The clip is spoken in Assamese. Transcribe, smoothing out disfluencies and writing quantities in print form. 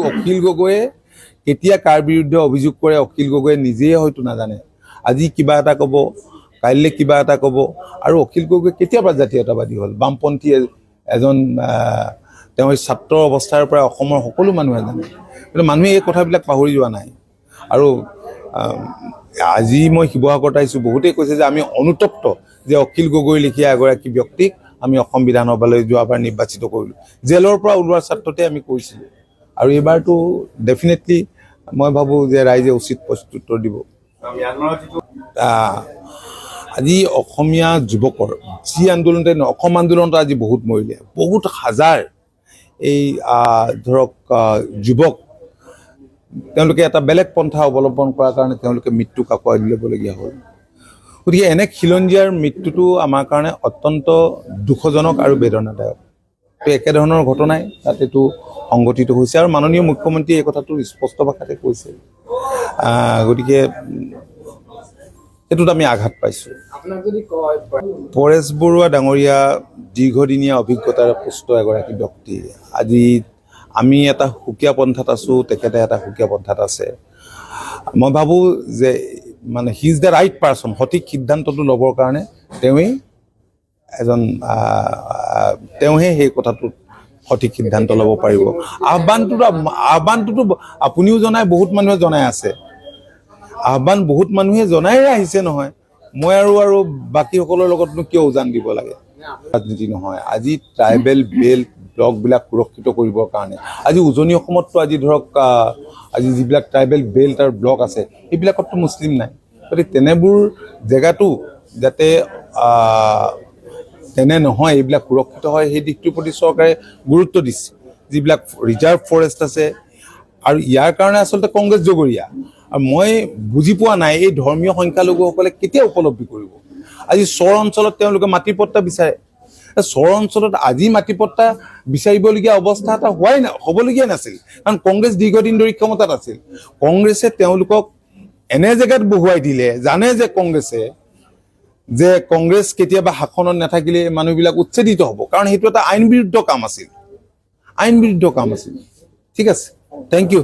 অখিল গগৈয়ে কেতিয়া কাৰ বিৰুদ্ধে অভিযোগ কৰে অখিল গগৈয়ে নিজেই হয়তো নাজানে। আজি কিবা এটা ক'ব, কাইলৈ কিবা এটা ক'ব। আৰু অখিল গগৈ কেতিয়াবা জাতীয়তাবাদী হ'ল, বামপন্থী এজন তেওঁ ছাত্ৰ অৱস্থাৰ পৰা অসমৰ সকলো মানুহে জানে, কিন্তু মানুহে এই কথাবিলাক পাহৰি যোৱা নাই। আৰু আজি মই শিৱসাগৰত আহিছোঁ, বহুতেই কৈছে যে আমি অনুতপ্ত যে অখিল গগৈ লেখীয়া এগৰাকী ব্যক্তিক আমি অসম বিধানসভালৈ যোৱাবাৰ নিৰ্বাচিত কৰিলোঁ। জেলৰ পৰা ওলোৱাৰ স্বাৰ্থতে আমি কৰিছিলোঁ, আৰু এইবাৰতো ডেফিনেটলি মই ভাবোঁ যে ৰাইজে উচিত প্ৰত্যুত্তৰ দিব। আজি অসমীয়া যুৱকৰ যি আন্দোলনতে অসম আন্দোলনটো আজি বহুত মৰিলে, বহুত হাজাৰ এই ধৰক যুৱক তেওঁলোকে এটা বেলেগ পন্থা অৱলম্বন কৰাৰ কাৰণে তেওঁলোকে মৃত্যুক আঁকোৱালি ল'বলগীয়া হ'ল। গতিকে এনে খিলঞ্জীয়াৰ মৃত্যুটো আমাৰ কাৰণে অত্যন্ত দুখজনক আৰু বেদনাদায়ক। তো একেধৰণৰ ঘটনাই তাতেতো সংঘটিত হৈছে, আৰু মাননীয় মুখ্যমন্ত্ৰীয়ে এই কথাটো স্পষ্ট ভাষাতে কৈছে। গতিকে সেইটোত আমি আঘাত পাইছোঁ। পৰেশ বৰুৱা ডাঙৰীয়া দীৰ্ঘদিনীয়া অভিজ্ঞতাৰে পুষ্ট এগৰাকী ব্যক্তি। আজি আমি এটা সুকীয়া পন্থাত আছোঁ, তেখেতে এটা সুকীয়া পন্থাত আছে। মই ভাবোঁ যে মানে he is the right person, সঠিক সিদ্ধান্তটো ল'বৰ কাৰণে তেওঁহে সেই কথাটোত সঠিক সিদ্ধান্ত ল'ব পাৰিব। আহ্বানটোতো আপুনিও জনাই, বহুত মানুহে জনাই আছে। আহ্বান বহুত মানুহে জনাই আহিছে নহয়, মই আৰু বাকীসকলৰ লগতনো কিয় উজান দিব লাগে? ৰাজনীতি নহয়, আজি ট্ৰাইবেল বেল্ট ব্লকবিলাক সুৰক্ষিত কৰিবৰ কাৰণে আজি উজনি অসমততো আজি ধৰক আজি যিবিলাক ট্ৰাইবেল বেল্ট আৰু ব্লক আছে সেইবিলাকততো মুছলিম নাই। গতিকে তেনেবোৰ জেগাটো যাতে তেনে নহয়, এইবিলাক সুৰক্ষিত হয়, সেই দিশটোৰ প্ৰতি চৰকাৰে গুৰুত্ব দিছে। যিবিলাক ৰিজাৰ্ভ ফৰেষ্ট আছে, আৰু ইয়াৰ কাৰণে আচলতে কংগ্ৰেছ জগৰীয়া। আৰু মই বুজি পোৱা নাই এই ধৰ্মীয় সংখ্যালঘুসকলে কেতিয়া উপলব্ধি কৰিব। আজি চৰ অঞ্চলত তেওঁলোকে মাটিৰ পট্টা বিচাৰে, চৰ অঞ্চলত আজি মাটি পট্টা বিচাৰিবলগীয়া অৱস্থা এটা হ'বলগীয়া নাছিল, কাৰণ কংগ্ৰেছ দীৰ্ঘদিন ধৰি ক্ষমতাত আছিল। কংগ্ৰেছে তেওঁলোকক এনে জেগাত বহুৱাই দিলে, জানে যে কংগ্ৰেছ কেতিয়াবা শাসনত নাথাকিলে মানুহবিলাক উচ্ছেদিত হ'ব, কাৰণ সেইটো এটা আইন বিৰুদ্ধ কাম আছিল। ঠিক আছে, থেংক ইউ।